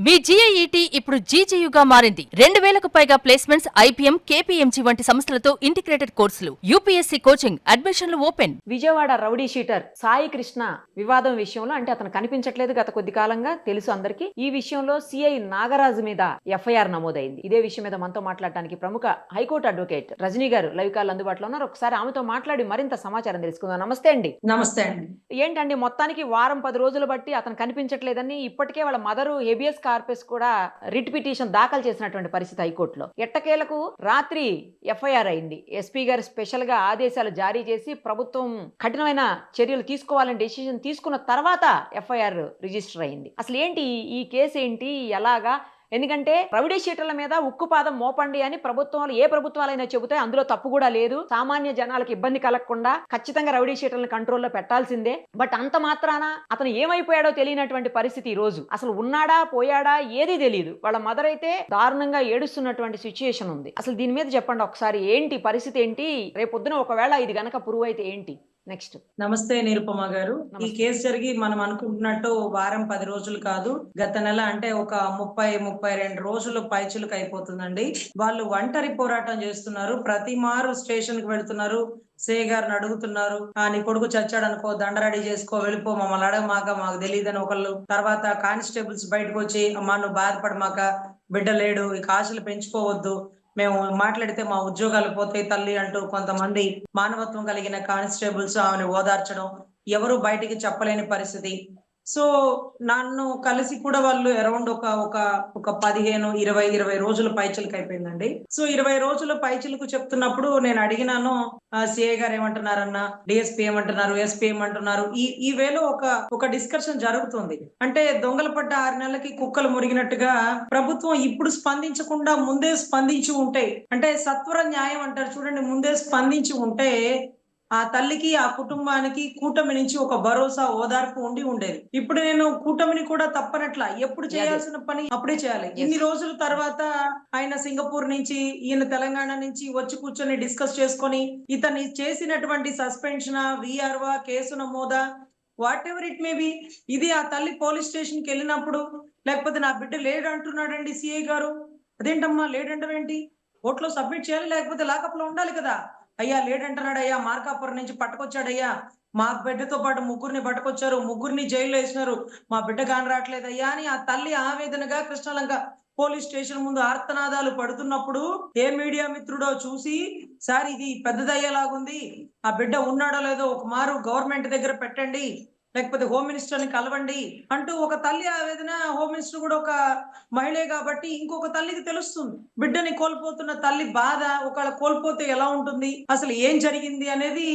మీ జీఐఈటీ ఇప్పుడు జీజేయుగా మారింది. 2000కు పైగా ప్లేస్మెంట్స్, ఐపీఎం, కేపీఎంజీ వంటి సంస్థలతో ఇంటిగ్రేటెడ్ కోర్సులు. యూపీఎస్సీ కోచింగ్, అడ్మిషన్లు open. Vijayawada rowdy sheeter Sai Krishna వివాదం విషయంలో అంటే అతను కనిపించట్లేదు గత కొద్ది కాలంగా తెలుసు అందరికీ. ఈ విషయంలో సిఐ నాగరాజు మీద ఎఫ్ఐఆర్ నమోదైంది. ఇదే విషయం మీద మనతో మాట్లాడడానికి ప్రముఖ హైకోర్టు అడ్వకేట్ రజనీ గారు లైవ్ కాల్ అందుబాటులో ఉన్నారు. ఒకసారి ఆమెతో మాట్లాడి మరింత సమాచారం తెలుసుకుందాం. నమస్తే అండి. నమస్తే అండి. ఏంటండి మొత్తానికి వారం 10 రోజులు బట్టి అతను కనిపించట్లేదని ఇప్పటికే వాళ్ళ మదరు హెబియస్ కార్పస్ కూడా రిట్ పిటిషన్ దాఖలు చేసినటువంటి పరిస్థితి హైకోర్టులో. ఎట్టకేలకు రాత్రి ఎఫ్ఐఆర్ అయింది. ఎస్పీ గారు స్పెషల్ గా ఆదేశాలు జారీ చేసి ప్రభుత్వం కఠినమైన చర్యలు తీసుకోవాలని డెసిషన్ తీసుకున్న తర్వాత ఎఫ్ఐఆర్ రిజిస్టర్ అయింది. అసలు ఏంటి ఈ కేసు ఏంటి, ఎలాగా? ఎందుకంటే రౌడీ షీటర్ల మీద ఉక్కుపాదం మోపండి అని ప్రభుత్వాలు ఏ ప్రభుత్వాలైనా చెబుతాయి, అందులో తప్పు కూడా లేదు. సామాన్య జనాలకు ఇబ్బంది కలగకుండా ఖచ్చితంగా రౌడీ షీటర్లను కంట్రోల్లో పెట్టాల్సిందే. బట్ అంత మాత్రాన అతను ఏమైపోయాడో తెలియనటువంటి పరిస్థితి ఈ రోజు. అసలు ఉన్నాడా పోయాడా ఏదీ తెలియదు. వాళ్ళ మదర్ అయితే దారుణంగా ఏడుస్తున్నటువంటి సిచ్యుయేషన్ ఉంది. అసలు దీని మీద చెప్పండి ఒకసారి, ఏంటి పరిస్థితి ఏంటి? రేపొద్దున ఒకవేళ ఇది గనక ప్రూవ్ అయితే ఏంటి నెక్స్ట్? నమస్తే నిరుపమ గారు. ఈ కేసు జరిగి మనం అనుకుంటున్నట్టు వారం 10 రోజులు కాదు, గత నెల అంటే ఒక 30-32 రోజులు పైచులకు అయిపోతుందండి. వాళ్ళు ఒంటరి పోరాటం చేస్తున్నారు. ప్రతి మారు స్టేషన్ కి వెళ్తున్నారు, సే గారిని అడుగుతున్నారు, నీ కొడుకు చచ్చాడు అనుకో, దండ రెడీ చేసుకో, వెళ్ళిపో, మమ్మల్ని అడగమాక, మాకు తెలియదని ఒకళ్ళు. తర్వాత కానిస్టేబుల్స్ బయటకు వచ్చి, అమ్మా నువ్వు బాధపడమాక, బిడ్డ లేడు, ఇక ఆశలు పెంచుకోవద్దు, మేము మాట్లాడితే మా ఉద్యోగాలు పోతాయి తల్లి అంటూ కొంతమంది మానవత్వం కలిగిన కానిస్టేబుల్స్ ఆమెను ఓదార్చడం, ఎవరు బయటికి చెప్పలేని పరిస్థితి. సో నన్ను కలిసి కూడా వాళ్ళు అరౌండ్ ఒక 15-20 రోజుల పైచిలకు అయిపోయిందండి. సో 20 రోజుల పైచిలకు చెప్తున్నప్పుడు నేను అడిగినాను, సిఐ గారు ఏమంటున్నారన్నా, డిఎస్పీ ఏమంటున్నారు, ఎస్పీ ఏమంటున్నారు, ఈ వేలో ఒక డిస్కషన్ జరుగుతుంది. అంటే దొంగలు పడ్డ 6 నెలలకి కుక్కలు మురిగినట్టుగా ప్రభుత్వం ఇప్పుడు స్పందించకుండా ముందే స్పందించి ఉంటే, అంటే సత్వర న్యాయం అంటారు చూడండి, ముందే స్పందించి ఉంటే ఆ తల్లికి ఆ కుటుంబానికి కూటమి నుంచి ఒక భరోసా ఓదార్పు ఉండేది. ఇప్పుడు నేను కూటమిని కూడా తప్పనట్ల, ఎప్పుడు చేయాల్సిన పని అప్పుడే చేయాలి. ఇన్ని రోజుల తర్వాత ఆయన సింగపూర్ నుంచి, ఈయన తెలంగాణ నుంచి వచ్చి కూర్చొని డిస్కస్ చేసుకొని ఇతన్ని చేసినటువంటి సస్పెన్షన్, విఆర్వా, కేసు నమోదా, whatever it may be, ఇది ఆ తల్లి పోలీస్ స్టేషన్ కి వెళ్ళినప్పుడు, లేకపోతే నా బిడ్డ లేడు అంటున్నాడండి సిఐ గారు, అదేంటమ్మా లేడంటారేంటి, కోర్టులో సబ్మిట్ చేయాలి, లేకపోతే లాకప్ లో ఉండాలి కదా. అయ్యా లేడంటున్నాడయ్యా, మార్కాపురం నుంచి పట్టుకొచ్చాడయ్యా, మా బిడ్డతో పాటు 3 పట్టుకొచ్చారు, 3 జైల్లో వేసినారు, మా బిడ్డ కాని రావట్లేదయ్యా అని ఆ తల్లి ఆవేదనగా కృష్ణలంక పోలీస్ స్టేషన్ ముందు ఆర్తనాదాలు పడుతున్నప్పుడు ఏ మీడియా మిత్రుడో చూసి, సార్ ఇది పెద్దదయ్యేలాగుంది, ఆ బిడ్డ ఉన్నాడో లేదో ఒక మారు గవర్నమెంట్ దగ్గర పెట్టండి, లేకపోతే హోమ్ మినిస్టర్ ని కలవండి అంటూ ఒక తల్లి ఆవేదన. హోమ్ మినిస్టర్ కూడా ఒక మహిళే కాబట్టి ఇంకొక తల్లికి తెలుస్తుంది బిడ్డని కోల్పోతున్న తల్లి బాధ, ఒకవేళ కోల్పోతే ఎలా ఉంటుంది, అసలు ఏం జరిగింది అనేది.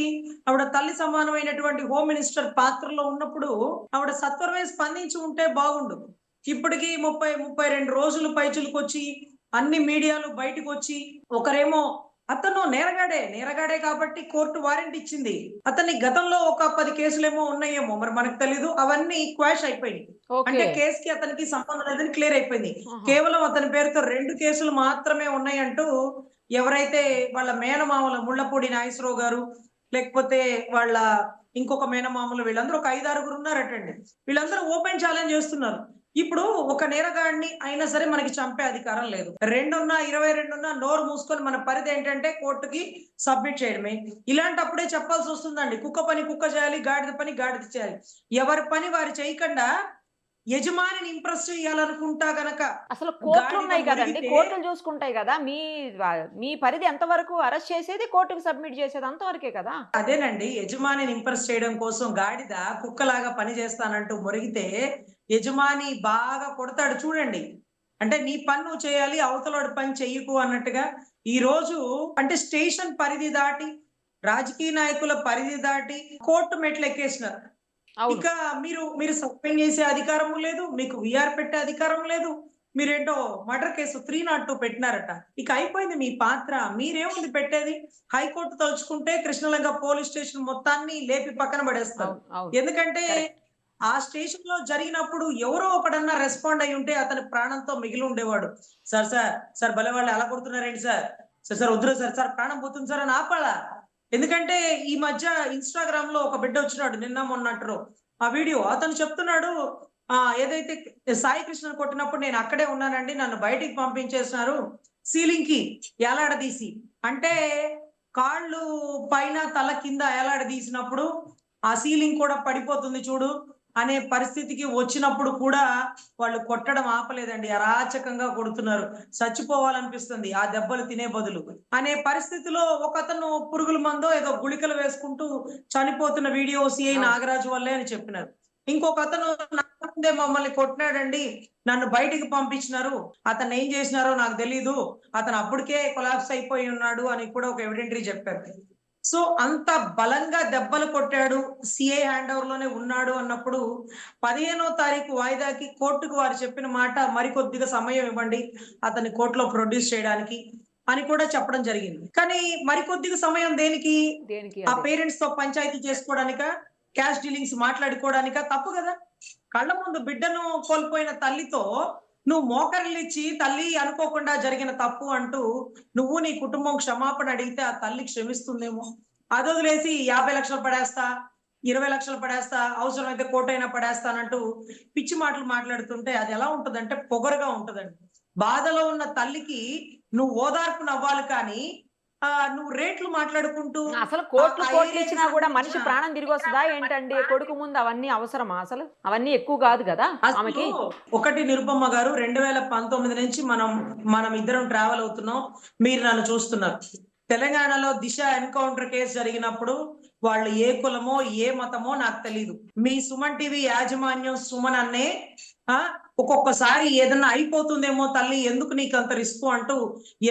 ఆవిడ తల్లి సమానమైనటువంటి హోమ్ మినిస్టర్ పాత్రలో ఉన్నప్పుడు ఆవిడ సత్వరమే స్పందించి ఉంటే బాగుండు. ఇప్పటికీ 30-32 రోజులు పైచులకు వచ్చి అన్ని మీడియాలు బయటకు వచ్చి, ఒకరేమో అతను నేరగాడే కాబట్టి కోర్టు వారెంట్ ఇచ్చింది, అతన్ని గతంలో ఒక 10 కేసులేమో ఉన్నాయేమో, మరి మనకు తెలీదు, అవన్నీ క్వాష్ అయిపోయింది. అంటే కేసుకి అతనికి సంబంధం లేదని క్లియర్ అయిపోయింది. కేవలం అతని పేరుతో 2 కేసులు మాత్రమే ఉన్నాయంటూ ఎవరైతే వాళ్ళ మేనమామల ముళ్ళపూడి నాగేశ్వరరావు గారు, లేకపోతే వాళ్ళ ఇంకొక మేనమామలు, వీళ్ళందరూ ఒక 5-6 ఉన్నారటండి. వీళ్ళందరూ ఓపెన్ ఛాలెంజ్ చేస్తున్నారు. ఇప్పుడు ఒక నేరగాడిని అయినా సరే మనకి చంపే అధికారం లేదు. 22 నోరు మూసుకొని మన పరిధి ఏంటంటే కోర్టుకి సబ్మిట్ చేయడమే. ఇలాంటప్పుడే చెప్పాల్సి వస్తుందండి, కుక్క పని కుక్క చేయాలి, గాడిద పని గాడిద చేయాలి. ఎవరి పని వారు చేయకుండా యజమానిని ఇంప్రెస్ చేయాలనుకుంటా గనక, అసలు కోర్టులు ఉన్నాయి కదండి, కోర్టులు చూసుకుంటాయి కదా. మీ పరిధి ఎంతవరకు అరెస్ట్ చేసేది, కోర్టుకు సబ్మిట్ చేసేది అంతవరకే కదా. అదేనండి, యజమానిని ఇంప్రెస్ చేయడం కోసం గాడిద కుక్కలాగా పని చేస్తానంటూ మొరిగితే యజమాని బాగా కొడతాడు చూడండి. అంటే నీ పని నువ్వు చేయాలి, అవతలోడి పని చెయ్యకు అన్నట్టుగా ఈ రోజు అంటే స్టేషన్ పరిధి దాటి, రాజకీయ నాయకుల పరిధి దాటి కోర్టు మెట్లు ఎక్కేసినారు. ఇక మీరు సస్పెండ్ చేసే అధికారం లేదు, మీకు విఆర్ పెట్టే అధికారం లేదు. మీరేంటో మర్డర్ కేసు 302 పెట్టినారట. ఇక అయిపోయింది మీ పాత్ర. మీరేముంది పెట్టేది? హైకోర్టు తలుచుకుంటే కృష్ణలంక పోలీస్ స్టేషన్ మొత్తాన్ని లేపి పక్కన పడేస్తారు. ఎందుకంటే ఆ స్టేషన్ లో జరిగినప్పుడు ఎవరో ఒకడన్నా రెస్పాండ్ అయి ఉంటే అతని ప్రాణంతో మిగిలి ఉండేవాడు. సార్ భలే వాళ్ళు అలా కొడుతున్నారేంటి సార్ వద్దురు సార్ ప్రాణం పోతుంది సార్ అని ఆపాలా. ఎందుకంటే ఈ మధ్య ఇన్స్టాగ్రామ్ లో ఒక బిడ్డ వచ్చినాడు, నిన్న మొన్నట్టు ఆ వీడియో, అతను చెప్తున్నాడు, ఏదైతే సాయి కృష్ణ కొట్టినప్పుడు నేను అక్కడే ఉన్నానండి, నన్ను బయటికి పంపించేస్తున్నారు సీలింగ్ కి ఏలాడదీసి. అంటే కాళ్ళు పైన తల కింద ఏలాడదీసినప్పుడు ఆ సీలింగ్ కూడా పడిపోతుంది చూడు అనే పరిస్థితికి వచ్చినప్పుడు కూడా వాళ్ళు కొట్టడం ఆపలేదండి, అరాచకంగా కొడుతున్నారు. చచ్చిపోవాలనిపిస్తుంది ఆ దెబ్బలు తినే బదులు అనే పరిస్థితిలో ఒకతను పురుగుల మందో ఏదో గుళికలు వేసుకుంటూ చనిపోతున్న వీడియో సిఐ నాగరాజు వల్లే అని చెప్పినారు. ఇంకొక అతను ముందే మమ్మల్ని కొట్టినాడండి, నన్ను బయటికి పంపించినారు, అతను ఏం చేసినారో నాకు తెలీదు, అతను అప్పటికే కొలాప్స్ అయిపోయి ఉన్నాడు అని కూడా ఒక ఎవిడెంటరీ చెప్పారు. సో అంత బలంగా దెబ్బలు కొట్టాడు, సిఐ హ్యాండ్ ఓవర్ లోనే ఉన్నాడు అన్నప్పుడు 15వ తారీఖు వాయిదాకి కోర్టుకు వారు చెప్పిన మాట మరికొద్దిగా సమయం ఇవ్వండి అతన్ని కోర్టులో ప్రొడ్యూస్ చేయడానికి అని కూడా చెప్పడం జరిగింది. కానీ మరికొద్దిగా సమయం దేనికి? ఆ పేరెంట్స్ తో పంచాయతీ చేసుకోవడానిక, క్యాష్ డీలింగ్స్ మాట్లాడుకోవడానిక? తప్పు కదా. కళ్ళ ముందు బిడ్డను కోల్పోయిన తల్లితో నువ్వు మోకరిల్లిచ్చి తల్లి అనుకోకుండా జరిగిన తప్పు అంటూ నువ్వు నీ కుటుంబం క్షమాపణ అడిగితే ఆ తల్లి క్షమిస్తుందేమో. అది వదిలేసి 50 లక్షలు పడేస్తా, 20 లక్షలు పడేస్తా, అవసరమైతే కోటైనా పడేస్తానంటూ పిచ్చి మాటలు మాట్లాడుతుంటే అది ఎలా ఉంటదంటే పొగరుగా ఉంటదండి. బాధలో ఉన్న తల్లికి నువ్వు ఓదార్పు నవ్వాలి, కానీ నువ్వు రేట్లు మాట్లాడుకుంటూ అసలు కోట్లు ఇచ్చినా కూడా మనిషి ప్రాణం తిరిగి వస్తుందా ఏంటండి? కొడుకు ముందు అవన్నీ అవసరమా? అసలు అవన్నీ ఎక్కువ కాదు కదా ఆమెకి. ఒకటి నిరుపమ్మ గారు, 2019 నుంచి మనం ఇద్దరం ట్రావెల్ అవుతున్నాం, మీరు నన్ను చూస్తున్నారు. తెలంగాణలో దిశ ఎన్కౌంటర్ కేసు జరిగినప్పుడు వాళ్ళు ఏ కులమో ఏ మతమో నాకు తెలియదు, మీ సుమన్ టీవీ యాజమాన్యం సుమన్ అన్నే ఒక్కొక్కసారి ఏదన్నా అయిపోతుందేమో తల్లి, ఎందుకు నీకు అంత రిస్క్ అంటూ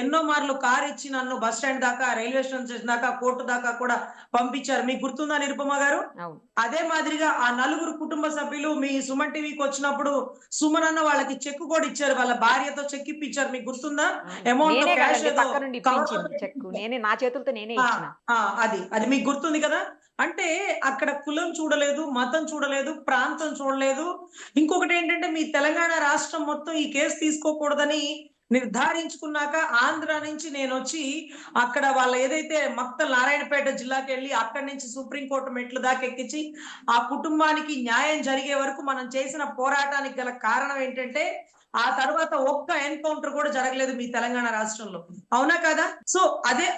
ఎన్నో మార్లు కారు ఇచ్చి నన్ను బస్ స్టాండ్ దాకా, రైల్వే స్టేషన్ దాకా, కోర్టు దాకా కూడా పంపించారు. మీకు గుర్తుందా నిరుపమ గారు? అదే మాదిరిగా ఆ 4 కుటుంబ సభ్యులు మీ సుమన్ టీవీకి వచ్చినప్పుడు సుమన్ అన్న వాళ్ళకి చెక్ కూడా ఇచ్చారు, వాళ్ళ భార్యతో చెక్ ఇప్పించారు. మీకు గుర్తుందా? అమౌంట్ నా చేతులతో నేనే ఇచ్చిన. అది మీకు గుర్తుంది కదా. అంటే అక్కడ కులం చూడలేదు, మతం చూడలేదు, ప్రాంతం చూడలేదు. ఇంకొకటి ఏంటంటే మీ తెలంగాణ రాష్ట్రం మొత్తం ఈ కేసు తీసుకోకూడదని నిర్ధారించుకున్నాక ఆంధ్ర నుంచి నేను వచ్చి అక్కడ వాళ్ళ ఏదైతే మక్తల్ నారాయణపేట జిల్లాకి వెళ్ళి అక్కడి నుంచి సుప్రీంకోర్టు మెట్లు దాకా ఎక్కించి ఆ కుటుంబానికి న్యాయం జరిగే వరకు మనం చేసిన పోరాటానికి గల కారణం ఏంటంటే ఆ తర్వాత ఒక్క ఎన్కౌంటర్ కూడా జరగలేదు మీ తెలంగాణ రాష్ట్రంలో, అవునా కదా? సో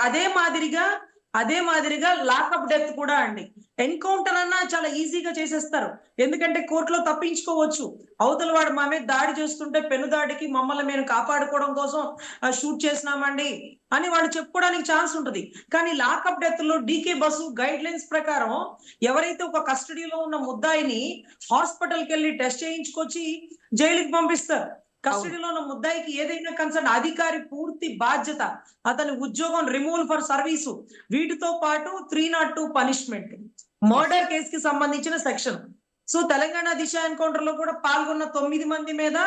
అదే మాదిరిగా లాకప్ డెత్ కూడా అండి. ఎన్కౌంటర్ అన్నా చాలా ఈజీగా చేసేస్తారు, ఎందుకంటే కోర్టులో తప్పించుకోవచ్చు. అవతల వాడు మా మీద దాడి చేస్తుంటే పెను దాడికి మమ్మల్ని మేము కాపాడుకోవడం కోసం షూట్ చేసినామండి అని వాళ్ళు చెప్పుకోవడానికి ఛాన్స్ ఉంటుంది. కానీ లాకప్ డెత్ లో డీకే బసు గైడ్ లైన్స్ ప్రకారం ఎవరైతే ఒక కస్టడీలో ఉన్న ముద్దాయిని హాస్పిటల్కి వెళ్ళి టెస్ట్ చేయించుకొచ్చి జైలుకి పంపిస్తారు. కస్టడీలో ఉన్న ముద్దాయికి ఏదైనా కన్సర్న్ అధికారి పూర్తి బాధ్యత, అతని ఉద్యోగం రిమూవల్ ఫర్ సర్వీసు, వీటితో పాటు 302 పనిష్మెంట్, మర్డర్ కేసుకి సంబంధించిన section. So Telangana Disha encounter లో కూడా పాల్గొన్న 9 మంది మీద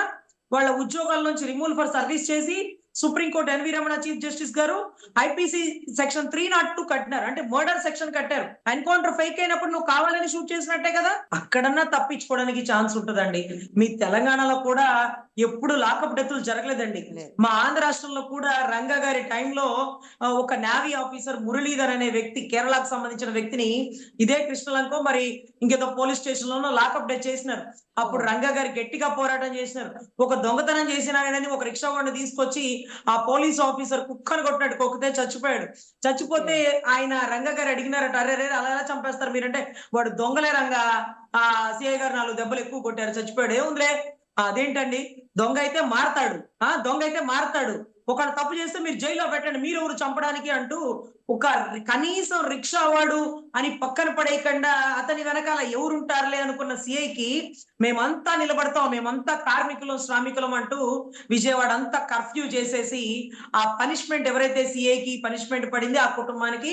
వాళ్ళ ఉద్యోగాల నుంచి రిమూవల్ ఫర్ సర్వీస్ చేసి supreme court N V Ramana chief justice గారు ఐపీసీ సెక్షన్ 302 కట్టినారు, అంటే మర్డర్ సెక్షన్ కట్టారు. ఎన్కౌంటర్ ఫేక్ అయినప్పుడు నువ్వు కావాలని షూట్ చేసినట్టే కదా, అక్కడన్నా తప్పించుకోవడానికి ఛాన్స్ ఉంటుందండి. మీ తెలంగాణలో కూడా ఎప్పుడు లాకప్ డెత్తులు జరగలేదండి. మా ఆంధ్ర రాష్ట్రంలో కూడా రంగా గారి టైంలో ఒక నేవీ ఆఫీసర్ మురళీధర్ అనే వ్యక్తి, కేరళకు సంబంధించిన వ్యక్తిని ఇదే కృష్ణలంకో మరి ఇంకేదో పోలీస్ స్టేషన్ లోనో లాకప్ డెత్ చేసినారు. అప్పుడు రంగా గారు గట్టిగా పోరాటం చేసినారు. ఒక దొంగతనం చేసినారని ఒక రిక్షా వాడిని తీసుకొచ్చి ఆ పోలీస్ ఆఫీసర్ కుక్కను కొట్టినట్టు కొక్కితే చచ్చిపోయాడు. చచ్చిపోతే ఆయన రంగా గారు అడిగినారట, అరే అలా ఎలా చంపేస్తారు మీరంటే, వాడు దొంగలే రంగా, ఆ సిఐ గారు 4 దెబ్బలు ఎక్కువ కొట్టారు, చచ్చిపోయాడు. ఏముందిలే, అదేంటండి, దొంగ అయితే మారతాడు, ఒకడు తప్పు చేస్తే మీరు జైల్లో పెట్టండి, మీరు ఎవరు చంపడానికి అంటూ ఒక కనీసం రిక్షా వాడు అని పక్కన పడేయకుండా అతని వెనకాల ఎవరుంటారులే అనుకున్న సిఐకి మేమంతా నిలబడతాం, మేమంతా కార్మికులం శ్రామికులం అంటూ విజయవాడ అంతా కర్ఫ్యూ చేసేసి ఆ పనిష్మెంట్ ఎవరైతే సిఐకి పనిష్మెంట్ పడింది ఆ కుటుంబానికి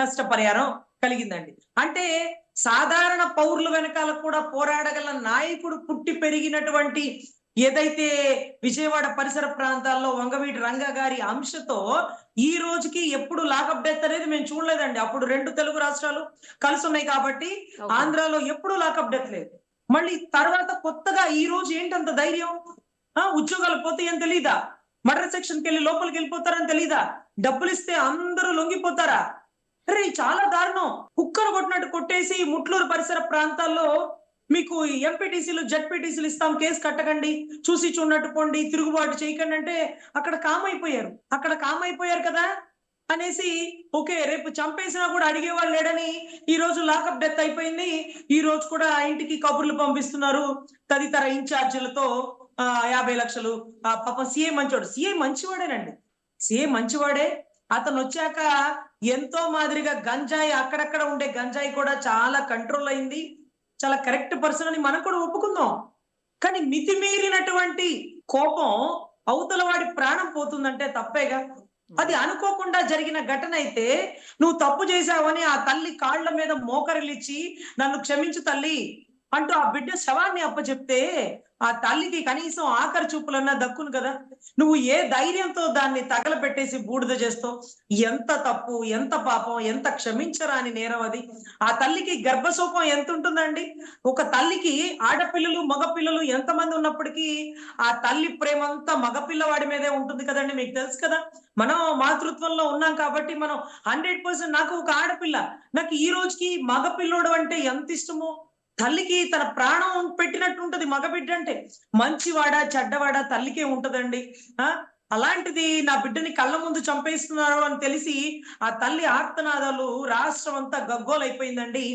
నష్టపరిహారం కలిగిందండి. అంటే సాధారణ పౌరుల వెనకాల కూడా పోరాడగల నాయకుడు పుట్టి పెరిగినటువంటి ఏదైతే విజయవాడ పరిసర ప్రాంతాల్లో వంగవీటి రంగా గారి అంశతో ఈ రోజుకి ఎప్పుడు లాకప్ డెత్ అనేది మేము చూడలేదండి. అప్పుడు 2 తెలుగు రాష్ట్రాలు కలిసి ఉన్నాయి కాబట్టి ఆంధ్రాలో ఎప్పుడు లాకప్ డెత్ లేదు. మళ్ళీ తర్వాత కొత్తగా ఈ రోజు ఏంటంత ధైర్యం? ఉద్యోగాలు పోతాయని తెలీదా? మర్డర్ సెక్షన్కి వెళ్ళి లోపలికి వెళ్ళిపోతారని తెలీదా? డబ్బులు ఇస్తే అందరూ లొంగిపోతారా? అరే చాలా దారుణం. కుక్కను కొట్టినట్టు కొట్టేసి ముట్లూరు పరిసర ప్రాంతాల్లో మీకు ఎంపీటీసీలు జడ్పీటీసీలు ఇస్తాం, కేసు కట్టకండి, చూసి చూడనట్టు పోండి, తిరుగుబాటు చేయకండి అంటే అక్కడ కామ్ అయిపోయారు కదా అనేసి ఓకే రేపు చంపేసినా కూడా అడిగేవాళ్ళు లేడని ఈ రోజు లాకప్ డెత్ అయిపోయింది. ఈ రోజు కూడా ఆ ఇంటికి కబుర్లు పంపిస్తున్నారు తదితర ఇన్ఛార్జీలతో 50 లక్షలు. పాపం సీఏ మంచివాడేనండి, సీఏ మంచివాడే. అతను వచ్చాక ఎంతో మాదిరిగా గంజాయి, అక్కడక్కడ ఉండే గంజాయి కూడా చాలా కంట్రోల్ అయింది. చాలా కరెక్ట్ పర్సన్ అని మనం కూడా ఒప్పుకుందాం. కానీ మితిమీరినటువంటి కోపం అవతల వాడి ప్రాణం పోతుందంటే తప్పేగా. అది అనుకోకుండా జరిగిన ఘటన అయితే నువ్వు తప్పు చేశావని ఆ తల్లి కాళ్ళ మీద మోకరిల్లిచ్చి నన్ను క్షమించు తల్లి అంటూ ఆ బిడ్డ శవాన్ని అప్పచెప్తే ఆ తల్లికి కనీసం ఆఖరి చూపులన్నా దక్కును కదా. నువ్వు ఏ ధైర్యంతో దాన్ని తగలబెట్టేసి బూడిద చేస్తావు? ఎంత తప్పు, ఎంత పాపం, ఎంత క్షమించరాని నేరం అది. ఆ తల్లికి గర్భశోకం ఎంత ఉంటుందండి. ఒక తల్లికి ఆడపిల్లలు మగపిల్లలు ఎంతమంది ఉన్నప్పటికీ ఆ తల్లి ప్రేమ అంతా మగపిల్లవాడి మీదే ఉంటుంది కదండి. మీకు తెలుసు కదా, మనం మాతృత్వంలో ఉన్నాం కాబట్టి మనం 100%. నాకు ఒక ఆడపిల్ల, నాకు ఈ రోజుకి మగపిల్లోడు అంటే ఎంత ఇష్టమో. తల్లికి తన ప్రాణం పెట్టినట్టు ఉంటది మగబిడ్డ అంటే. మంచివాడా చెడ్డవాడా తల్లికే ఉంటదండి. అలాంటిది నా బిడ్డని కళ్ళ ముందు చంపేస్తున్నారు అని తెలిసి ఆ తల్లి ఆర్తనాదాలు రాష్ట్రం అంతా గగ్గోలైపోయిందండి.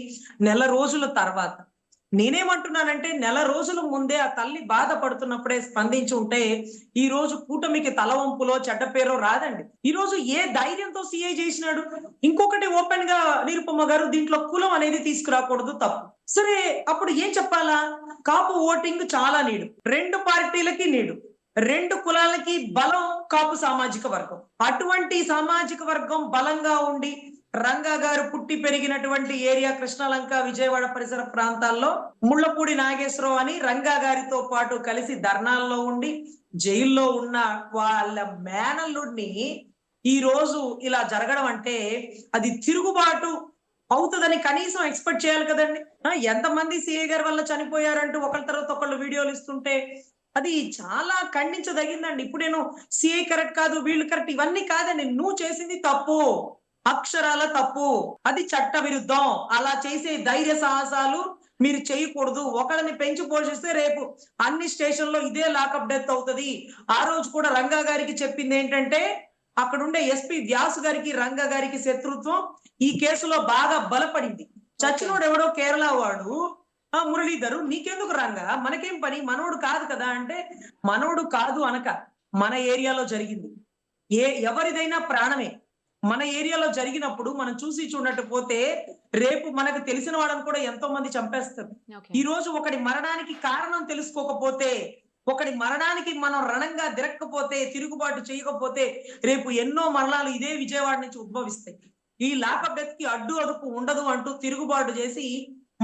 నెల రోజుల తర్వాత నేనేమంటున్నానంటే, నెల రోజుల ముందే ఆ తల్లి బాధపడుతున్నప్పుడే స్పందించి ఉంటే ఈ రోజు కూటమికి తలవంపులో చెడ్డ పేరో రాదండి. ఈ రోజు ఏ ధైర్యంతో సీఐ చేసినాడు. ఇంకొకటి ఓపెన్ గా నిరుపమ్మ గారు, దీంట్లో కులం అనేది తీసుకురాకూడదు, తప్పు. సరే అప్పుడు ఏం చెప్పాలా? కాపు ఓటింగ్ చాలా నీడు, 2 పార్టీలకి నీడు, 2 కులాలకి బలం కాపు సామాజిక వర్గం. అటువంటి సామాజిక వర్గం బలంగా ఉండి రంగా గారు పుట్టి పెరిగినటువంటి ఏరియా కృష్ణలంక విజయవాడ పరిసర ప్రాంతాల్లో ముళ్ళపూడి నాగేశ్వరరావు అని రంగా గారితో పాటు కలిసి ధర్నాల్లో ఉండి జైల్లో ఉన్న వాళ్ళ మేనల్లుడిని ఈ రోజు ఇలా జరగడం అంటే అది తిరుగుబాటు అవుతుందని కనీసం ఎక్స్పెక్ట్ చేయాలి కదండి. ఎంతమంది సిఐ గారి వల్ల చనిపోయారంటూ ఒకళ్ళ తర్వాత ఒకళ్ళు వీడియోలు ఇస్తుంటే అది చాలా ఖండించదగిందండి. ఇప్పుడు నేను సిఐ కరెక్ట్ కాదు, వీళ్ళు కరెక్ట్, ఇవన్నీ కాదండి. నువ్వు చేసింది తప్పు, అక్షరాల తప్పు, అది చట్ట విరుద్ధం. అలా చేసే ధైర్య సాహసాలు మీరు చేయకూడదు. ఒకళ్ళని పెంచి పోషిస్తే రేపు అన్ని స్టేషన్లో ఇదే లాకప్ డెత్ అవుతుంది. ఆ రోజు కూడా రంగా గారికి చెప్పింది ఏంటంటే, అక్కడుండే ఎస్పీ వ్యాసు గారికి రంగా గారికి శత్రుత్వం ఈ కేసులో బాగా బలపడింది. చచ్చినోడు ఎవడో కేరళ వాడు, మురళీధరు, నీకెందుకు రంగా, మనకేం పని, మనోడు కాదు కదా అంటే, మనోడు కాదు అనక మన ఏరియాలో జరిగింది. ఎవరిదైనా ప్రాణమే. మన ఏరియాలో జరిగినప్పుడు మనం చూసి చూడట్టు పోతే రేపు మనకు తెలిసిన వాళ్ళని కూడా ఎంతో మంది చంపేస్తారు. ఈ రోజు ఒకటి మరణానికి కారణం తెలుసుకోకపోతే, ఒకటి మరణానికి మనం రణంగా దిరక్కపోతే, తిరుగుబాటు చేయకపోతే రేపు ఎన్నో మరణాలు ఇదే విజయవాడ నుంచి ఉద్భవిస్తాయి. ఈ లాకప్ డెత్ కి అడ్డు అదుపు ఉండదు అంటూ తిరుగుబాటు చేసి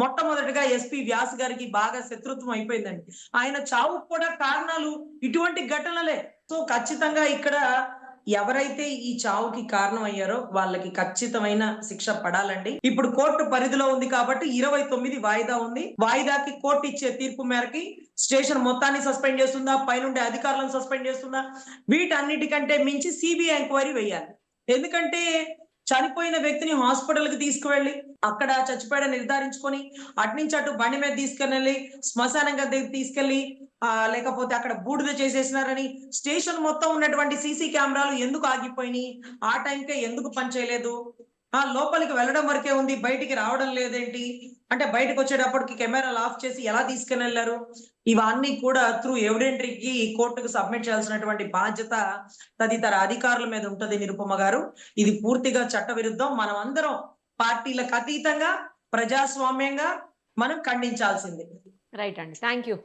మొట్టమొదటిగా ఎస్పీ వ్యాస్ గారికి బాగా శత్రుత్వం అయిపోయిందండి. ఆయన చావుకు కూడా కారణాలు ఇటువంటి ఘటనలే. సో ఖచ్చితంగా ఇక్కడ ఎవరైతే ఈ చావుకి కారణం అయ్యారో వాళ్ళకి ఖచ్చితమైన శిక్ష పడాలండి. ఇప్పుడు కోర్టు పరిధిలో ఉంది కాబట్టి 29 వాయిదా ఉంది. వాయిదాకి కోర్టు ఇచ్చే తీర్పు మేరకి స్టేషన్ మొత్తాన్ని సస్పెండ్ చేస్తుందా, పైనుండే అధికారులను సస్పెండ్ చేస్తుందా, వీటన్నిటికంటే మించి సిబిఐ ఎంక్వైరీ వేయాలి. ఎందుకంటే చనిపోయిన వ్యక్తిని హాస్పిటల్ కి తీసుకువెళ్ళి అక్కడ చచ్చిపోయాడని నిర్ధారించుకొని అట్నుంచి అటు బండి మీద తీసుకెళ్ళి శ్మశానం దగ్గరికి తీసుకెళ్లి లేకపోతే అక్కడ బూడిద చేసేసినారని స్టేషన్ మొత్తం ఉన్నటువంటి సీసీ కెమెరాలు ఎందుకు ఆగిపోయినాయి, ఆ టైంకే ఎందుకు పనిచేయలేదు, లోపలికి వెళ్ళడం వరకే ఉంది, బయటికి రావడం లేదేంటి అంటే, బయటకు వచ్చేటప్పటికి కెమెరాలు ఆఫ్ చేసి ఎలా తీసుకుని వెళ్ళారు, ఇవన్నీ కూడా త్రూ ఎవిడెంటరీకి కోర్టుకు సబ్మిట్ చేయాల్సినటువంటి బాధ్యత తదితర అధికారుల మీద ఉంటది నిరుపమ గారు. ఇది పూర్తిగా చట్ట విరుద్ధం. మనం అందరం పార్టీలకు అతీతంగా ప్రజాస్వామ్యంగా మనం ఖండించాల్సింది. రైట్ అండి, థ్యాంక్ యూ.